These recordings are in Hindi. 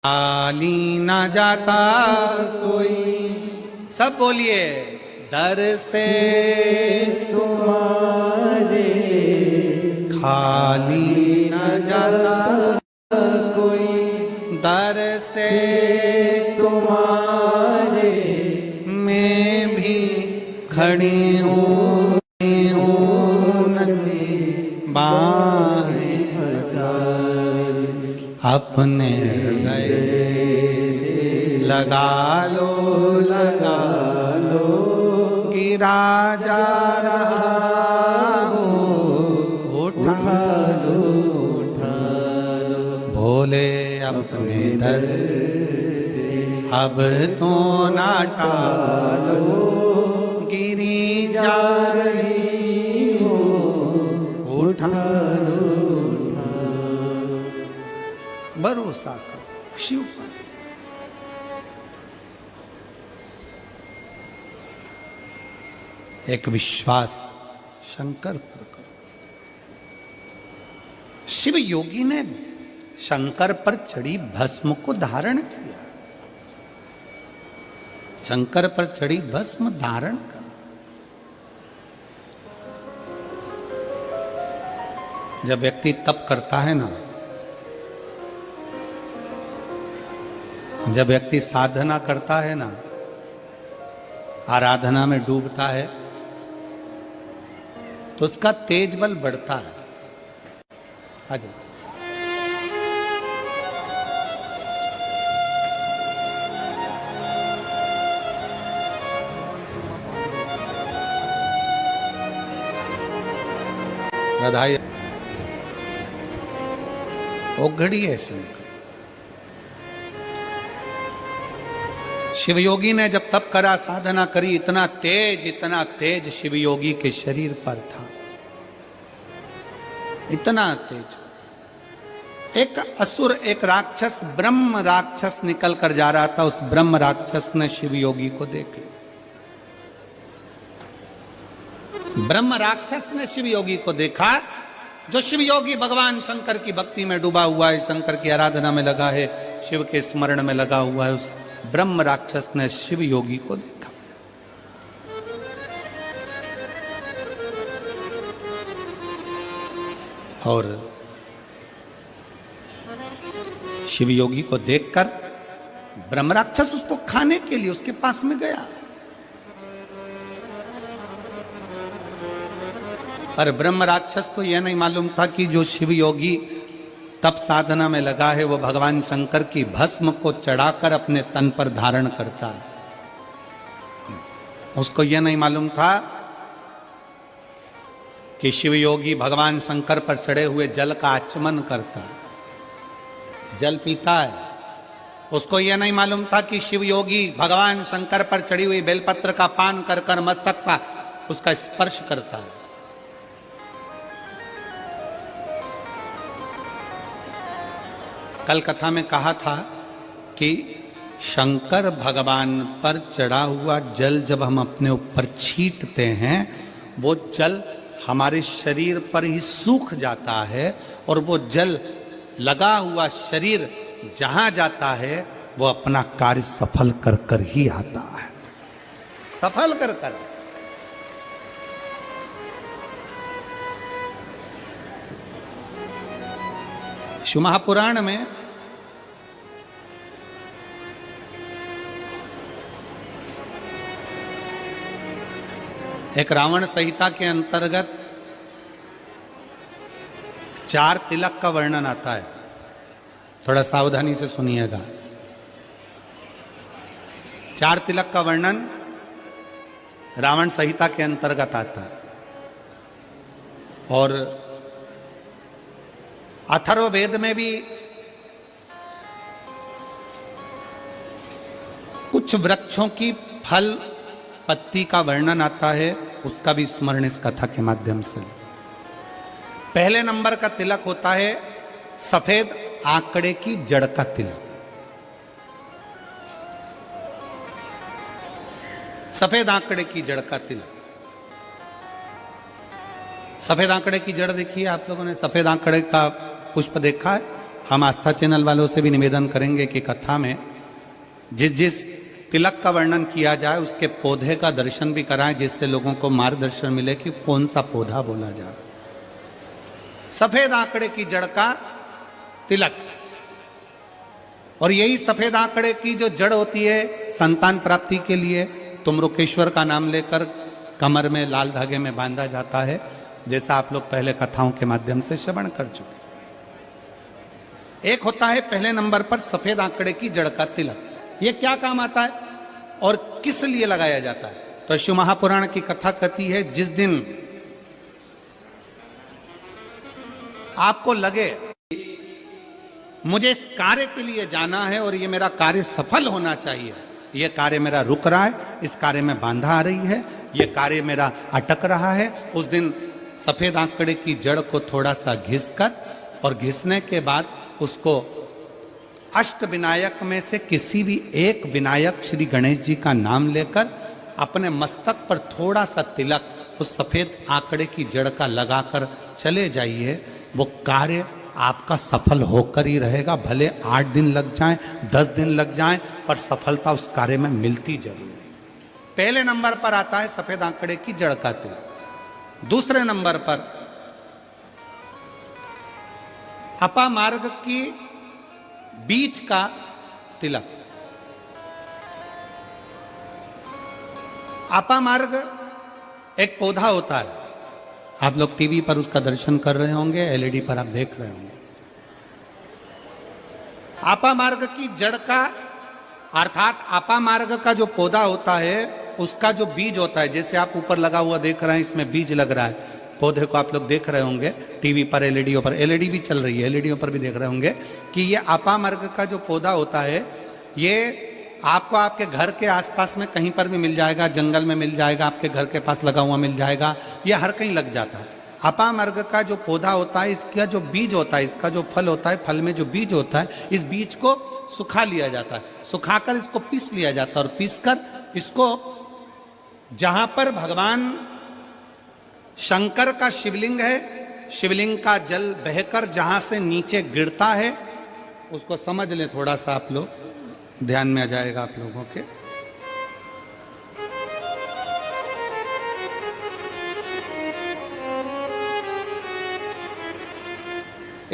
खाली ना जाता कोई, सब बोलिए, दर से तुम्हारे खाली ना जाता कोई, दर से तुम्हारे मैं भी खड़ी हूँ बाहें अपने गए लगा लो गिरा जा रहा हूँ, उठा लो भोले अपने दर से अब तो ना टालो, गिरी जा रही हो उठा लो भरोसा करो शिव पर। एक विश्वास शंकर पर करो। शिव योगी ने शंकर पर चढ़ी भस्म को धारण किया। शंकर पर चढ़ी भस्म धारण करो। जब व्यक्ति तप करता है ना, जब व्यक्ति साधना करता है ना, आराधना में डूबता है, तो उसका तेज बल बढ़ता है। आज राधाई ओघड़ी है शंकर। शिवयोगी ने जब तप करा, साधना करी, इतना तेज शिवयोगी के शरीर पर था, इतना तेज। एक असुर, एक राक्षस, ब्रह्म राक्षस निकल कर जा रहा था। उस ब्रह्म राक्षस ने शिवयोगी को देख लिया। ब्रह्म राक्षस ने शिवयोगी को देखा। जो शिवयोगी भगवान शंकर की भक्ति में डूबा हुआ है, शंकर की आराधना में लगा है, शिव के स्मरण में लगा हुआ है, उस ब्रह्म राक्षस ने शिव योगी को देखा और शिव योगी को देखकर ब्रह्म राक्षस उसको खाने के लिए उसके पास में गया। पर ब्रह्म राक्षस को यह नहीं मालूम था कि जो शिव योगी तप साधना में लगा है, वो भगवान शंकर की भस्म को चढ़ाकर अपने तन पर धारण करता है। उसको यह नहीं मालूम था कि शिव योगी भगवान शंकर पर चढ़े हुए जल का आचमन करता है, जल पीता है। उसको यह नहीं मालूम था कि शिव योगी भगवान शंकर पर चढ़ी हुई बेलपत्र का पान कर कर मस्तक का उसका स्पर्श करता है। कल कथा में कहा था कि शंकर भगवान पर चढ़ा हुआ जल जब हम अपने ऊपर छींटते हैं, वो जल हमारे शरीर पर ही सूख जाता है और वो जल लगा हुआ शरीर जहां जाता है वो अपना कार्य सफल कर कर ही आता है, सफल कर कर। शिव महापुराण में एक रावण संहिता के अंतर्गत 4 तिलक का वर्णन आता है। थोड़ा सावधानी से सुनिएगा। 4 तिलक का वर्णन रावण संहिता के अंतर्गत आता है और अथर्ववेद में भी कुछ वृक्षों की फल पत्ती का वर्णन आता है, उसका भी स्मरण इस कथा के माध्यम से। पहले नंबर का तिलक होता है सफेद आंकड़े की जड़ का तिलक। सफेद आंकड़े की जड़ का तिलक। सफेद आंकड़े की जड़ देखी है आप लोगों ने? सफेद आंकड़े का पुष्प देखा है? हम आस्था चैनल वालों से भी निवेदन करेंगे कि कथा में जिस जिस तिलक का वर्णन किया जाए उसके पौधे का दर्शन भी कराएं, जिससे लोगों को मार्गदर्शन मिले कि कौन सा पौधा बोला जा रहा है। सफेद आंकड़े की जड़ का तिलक, और यही सफेद आंकड़े की जो जड़ होती है संतान प्राप्ति के लिए, तुमरुकेश्वर का नाम लेकर कमर में लाल धागे में बांधा जाता है, जैसा आप लोग पहले कथाओं के माध्यम से श्रवण कर चुके। एक होता है पहले नंबर पर सफेद आंकड़े की जड़ का तिलक। ये क्या काम आता है और किस लिए लगाया जाता है? तो शिव महापुराण की कथा कहती है, जिस दिन आपको लगे मुझे इस कार्य के लिए जाना है और ये मेरा कार्य सफल होना चाहिए, ये कार्य मेरा रुक रहा है, इस कार्य में बाधा आ रही है, ये कार्य मेरा अटक रहा है, उस दिन सफेद आंकड़े की जड़ को थोड़ा सा घिसकर और घिसने के बाद उसको अष्ट विनायक में से किसी भी एक विनायक श्री गणेश जी का नाम लेकर अपने मस्तक पर थोड़ा सा तिलक उस सफेद आंकड़े की जड़ का लगाकर चले जाइए। वो कार्य आपका सफल होकर ही रहेगा, भले 8 दिन लग जाएं, 10 दिन लग जाएं, पर सफलता उस कार्य में मिलती जरूर है। पहले नंबर पर आता है सफेद आंकड़े की जड़ का तिलक। दूसरे नंबर पर अपामार्ग की बीज का तिलक। अपामार्ग एक पौधा होता है, आप लोग टीवी पर उसका दर्शन कर रहे होंगे, एलईडी पर आप देख रहे होंगे। अपामार्ग की जड़ का अर्थात अपामार्ग का जो पौधा होता है उसका जो बीज होता है, जैसे आप ऊपर लगा हुआ देख रहे हैं, इसमें बीज लग रहा है, पौधे को आप लोग देख रहे होंगे टीवी पर, एलईडीओ पर, एलईडी भी चल रही है, एलईडीओ पर भी देख रहे होंगे कि ये अपामार्ग का जो पौधा होता है ये आपको आपके घर के आसपास में कहीं पर भी मिल जाएगा, जंगल में मिल जाएगा, आपके घर के पास लगा हुआ मिल जाएगा, ये हर कहीं लग जाता है। अपामार्ग का जो पौधा होता है, इसका जो बीज होता है, इसका जो फल होता है, फल में जो बीज होता है, इस बीज को सुखा लिया जाता है, सुखाकर इसको पीस लिया जाता है और पीसकर इसको जहां पर भगवान शंकर का शिवलिंग है, शिवलिंग का जल बहकर जहां से नीचे गिरता है, उसको समझ ले, थोड़ा सा आप लोग ध्यान में आ जाएगा आप लोगों के।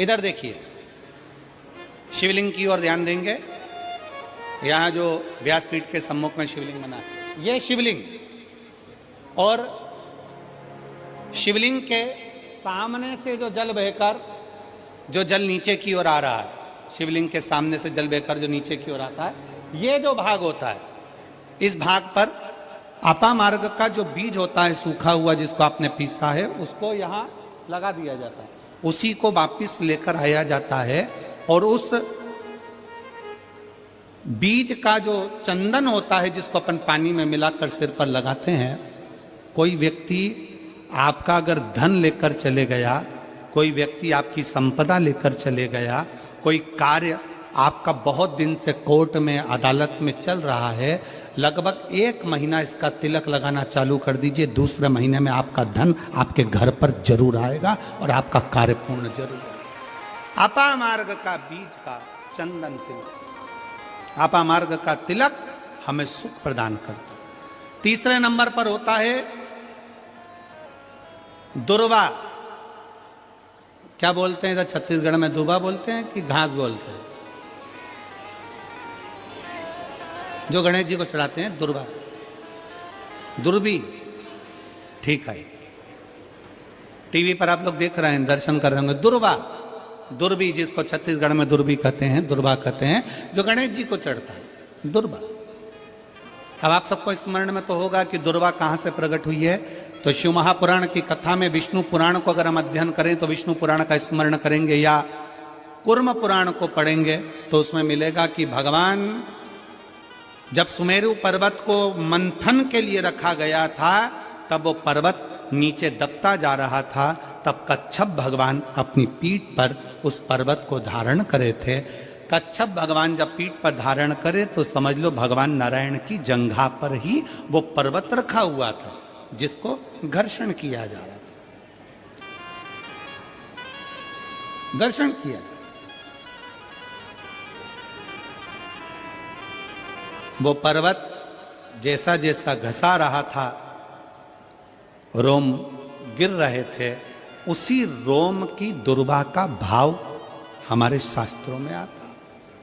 इधर देखिए, शिवलिंग की ओर ध्यान देंगे। यहां जो व्यासपीठ के सम्मुख में शिवलिंग बना है, यह शिवलिंग, और शिवलिंग के सामने से जो जल बहकर जो जल नीचे की ओर आ रहा है, शिवलिंग के सामने से जल बहकर जो नीचे की ओर आता है, ये जो भाग होता है, इस भाग पर अपामार्ग का जो बीज होता है सूखा हुआ, जिसको आपने पीसा है, उसको यहां लगा दिया जाता है, उसी को वापिस लेकर आया जाता है और उस बीज का जो चंदन होता है, जिसको अपन पानी में मिलाकर सिर पर लगाते हैं, कोई व्यक्ति आपका अगर धन लेकर चले गया, कोई व्यक्ति आपकी संपदा लेकर चले गया, कोई कार्य आपका बहुत दिन से कोर्ट में अदालत में चल रहा है, लगभग 1 महीना इसका तिलक लगाना चालू कर दीजिए, दूसरे महीने में आपका धन आपके घर पर जरूर आएगा और आपका कार्य पूर्ण जरूर होगा। अपामार्ग का बीज का चंदन तिलक, अपामार्ग का तिलक हमें सुख प्रदान करता है। तीसरे नंबर पर होता है दुर्वा। क्या बोलते हैं इधर छत्तीसगढ़ में? दुर्वा बोलते हैं कि घास बोलते हैं? जो गणेश जी को चढ़ाते हैं दुर्वा, दुर्बी, ठीक है। टीवी पर आप लोग देख रहे हैं, दर्शन कर रहे होंगे। दुर्वा, दुर्बी, जिसको छत्तीसगढ़ में दुर्बी कहते हैं, दुर्वा कहते हैं, जो गणेश जी को चढ़ता है, दुर्वा। अब आप सबको स्मरण में तो होगा कि दुर्वा कहां से प्रकट हुई है। तो शिव महापुराण की कथा में विष्णु पुराण को अगर हम अध्ययन करें तो विष्णु पुराण का स्मरण करेंगे या कूर्म पुराण को पढ़ेंगे तो उसमें मिलेगा कि भगवान जब सुमेरु पर्वत को मंथन के लिए रखा गया था, तब वो पर्वत नीचे दबता जा रहा था, तब कच्छप भगवान अपनी पीठ पर उस पर्वत को धारण करे थे। कच्छप भगवान जब पीठ पर धारण करे तो समझ लो भगवान नारायण की जंघा पर ही वो पर्वत रखा हुआ था, जिसको घर्षण किया जा रहा था, घर्षण किया। वो पर्वत जैसा जैसा घसा रहा था, रोम गिर रहे थे, उसी रोम की दुर्वा का भाव हमारे शास्त्रों में आता,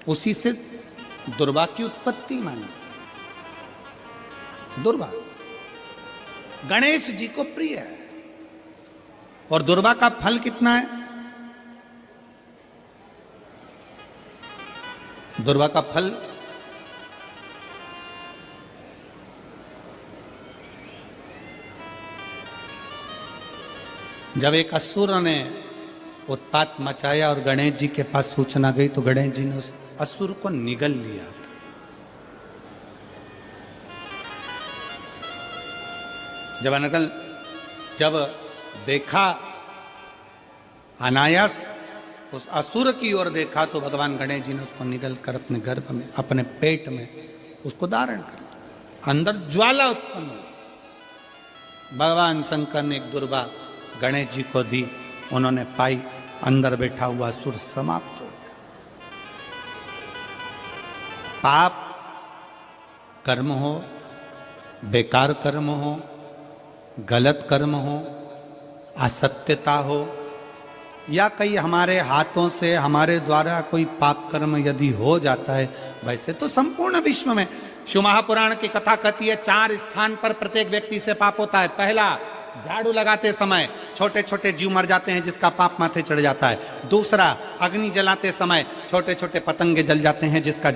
उसी से दुर्वा की उत्पत्ति मानी। दुर्वा गणेश जी को प्रिय है, और दुर्वा का फल कितना है? दुर्वा का फल जब एक असुर ने उत्पात मचाया और गणेश जी के पास सूचना गई, तो गणेश जी ने उस असुर को निगल लिया था। जब देखा, अनायास उस असुर की ओर देखा, तो भगवान गणेश जी ने उसको निगल कर अपने गर्भ में, अपने पेट में उसको धारण कर लिया। अंदर ज्वाला उत्पन्न हुई। भगवान शंकर ने एक दुर्वा गणेश जी को दी, उन्होंने पाई, अंदर बैठा हुआ असुर समाप्त हो गया। पाप कर्म हो, बेकार कर्म हो, गलत कर्म हो, असत्यता हो, या कई हमारे हाथों से हमारे द्वारा कोई पाप कर्म यदि हो जाता है, वैसे तो संपूर्ण विश्व में शिव महापुराण की कथा कहती है 4 स्थान पर प्रत्येक व्यक्ति से पाप होता है। पहला, झाड़ू लगाते समय छोटे छोटे जीव मर जाते हैं जिसका पाप माथे चढ़ जाता है। दूसरा, अग्नि जलाते समय छोटे छोटे पतंगे जल जाते हैं जिसका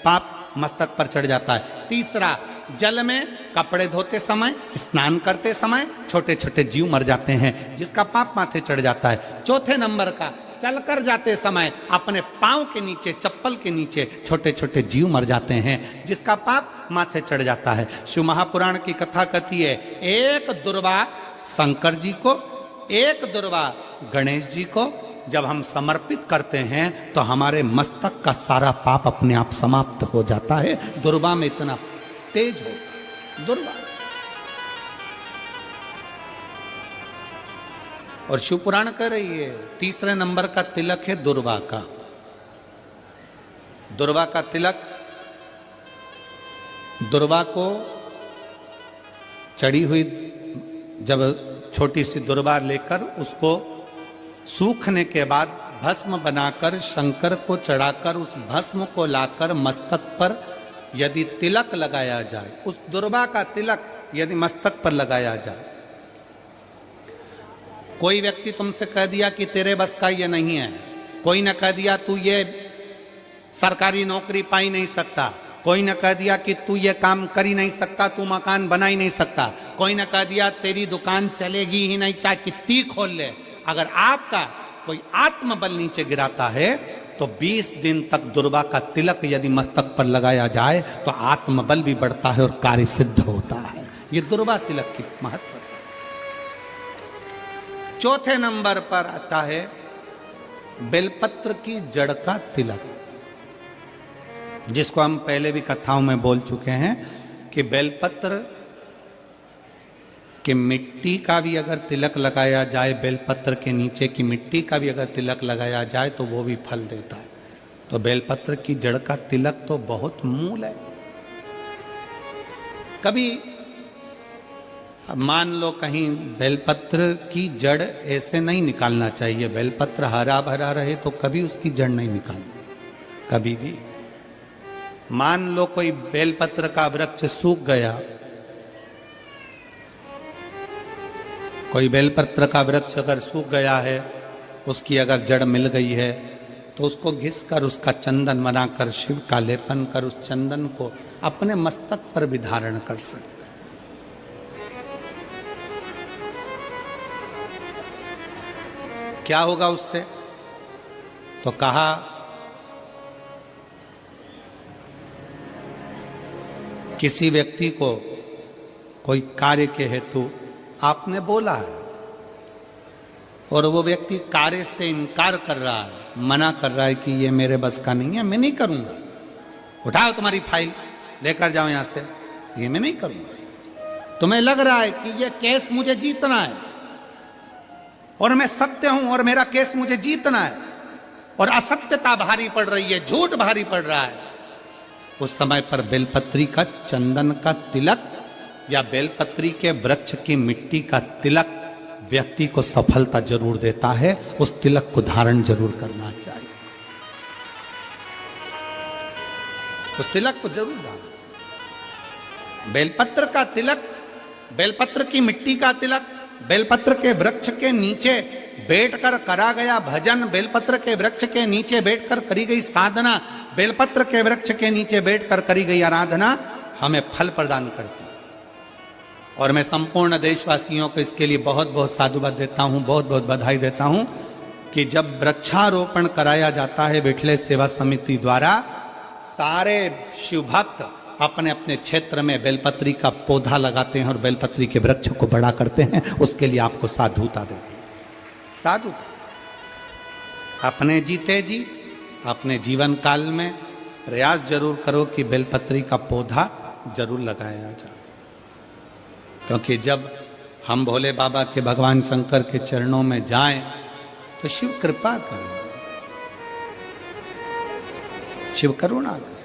पाप मस्तक पर चढ़ जाता है। तीसरा, जल में कपड़े धोते समय, स्नान करते समय छोटे छोटे जीव मर जाते हैं जिसका पाप माथे चढ़ जाता है। चौथे नंबर का, चलकर जाते समय अपने पांव के नीचे, चप्पल के नीचे छोटे छोटे जीव मर जाते हैं जिसका पाप माथे चढ़ जाता है। शिव महापुराण की कथा कहती है, एक दुर्वा शंकर जी को, एक दुर्वा गणेश जी को जब हम समर्पित करते हैं तो हमारे मस्तक का सारा पाप अपने आप समाप्त हो जाता है। दुर्वा में इतना तेज हो, दुर्वा। और शिव पुराण कह रही है, तीसरे नंबर का तिलक है दुर्वा का। दुर्वा का तिलक, दुर्वा को चढ़ी हुई जब छोटी सी दुर्वा लेकर उसको सूखने के बाद भस्म बनाकर शंकर को चढ़ाकर उस भस्म को लाकर मस्तक पर यदि तिलक लगाया जाए, उस दुर्वा का तिलक यदि मस्तक पर लगाया जाए, कोई व्यक्ति तुमसे कह दिया कि तेरे बस का ये नहीं है, कोई ने कह दिया तू ये सरकारी नौकरी पा ही नहीं सकता, कोई ने कह दिया कि तू ये काम कर ही नहीं सकता, तू मकान बना ही नहीं सकता, कोई ने कह दिया तेरी दुकान चलेगी ही नहीं चाहे कितनी खोल ले, अगर आपका कोई आत्मबल नीचे गिराता है तो 20 दिन तक दुर्वा का तिलक यदि मस्तक पर लगाया जाए तो आत्मबल भी बढ़ता है और कार्य सिद्ध होता है। ये दुर्वा तिलक की महत्व है। चौथे नंबर पर आता है बेलपत्र की जड़ का तिलक, जिसको हम पहले भी कथाओं में बोल चुके हैं कि बेलपत्र कि मिट्टी का भी अगर तिलक लगाया जाए, बेलपत्र के नीचे की मिट्टी का भी अगर तिलक लगाया जाए तो वो भी फल देता है। तो बेलपत्र की जड़ का तिलक तो बहुत मूल है। कभी मान लो कहीं बेलपत्र की जड़ ऐसे नहीं निकालना चाहिए, बेलपत्र हरा भरा रहे तो कभी उसकी जड़ नहीं निकालनी, कभी भी। मान लो कोई बेलपत्र का वृक्ष सूख गया, कोई बेलपत्र का वृक्ष अगर सूख गया है, उसकी अगर जड़ मिल गई है तो उसको घिस कर उसका चंदन बनाकर शिव का लेपन कर उस चंदन को अपने मस्तक पर भी धारण कर सकते। क्या होगा उससे? तो कहा किसी व्यक्ति को कोई कार्य के हेतु आपने बोला है और वो व्यक्ति कार्य से इनकार कर रहा है, मना कर रहा है कि ये मेरे बस का नहीं है, मैं नहीं करूंगा, उठाओ तुम्हारी फाइल लेकर जाओ यहां से, ये मैं नहीं करूंगा। तुम्हें लग रहा है कि ये केस मुझे जीतना है और मैं सत्य हूं और मेरा केस मुझे जीतना है और असत्यता भारी पड़ रही है, झूठ भारी पड़ रहा है, उस समय पर बेलपत्री का चंदन का तिलक या बेलपत्री के वृक्ष की मिट्टी का तिलक व्यक्ति को सफलता जरूर देता है। उस तिलक को धारण जरूर करना चाहिए, उस तिलक को जरूर धारण। बेलपत्र का तिलक, बेलपत्र की मिट्टी का तिलक, बेलपत्र के वृक्ष के नीचे बैठकर करा गया भजन, बेलपत्र के वृक्ष के नीचे बैठकर करी गई साधना, बेलपत्र के वृक्ष के नीचे बैठकर करी गई आराधना हमें फल प्रदान करती है। और मैं संपूर्ण देशवासियों को इसके लिए बहुत बहुत साधुवाद देता हूं, बहुत बहुत बधाई देता हूं कि जब वृक्षारोपण कराया जाता है विठले सेवा समिति द्वारा, सारे शिव भक्त अपने अपने क्षेत्र में बेलपत्री का पौधा लगाते हैं और बेलपत्री के वृक्ष को बड़ा करते हैं। उसके लिए आपको साधुता देते हैं। साधु अपने जीते जी अपने जीवन काल में प्रयास जरूर करो कि बेलपत्री का पौधा जरूर लगाया जाए, क्योंकि जब हम भोले बाबा के भगवान शंकर के चरणों में जाएं तो शिव कृपा करें, शिव करुणा करें।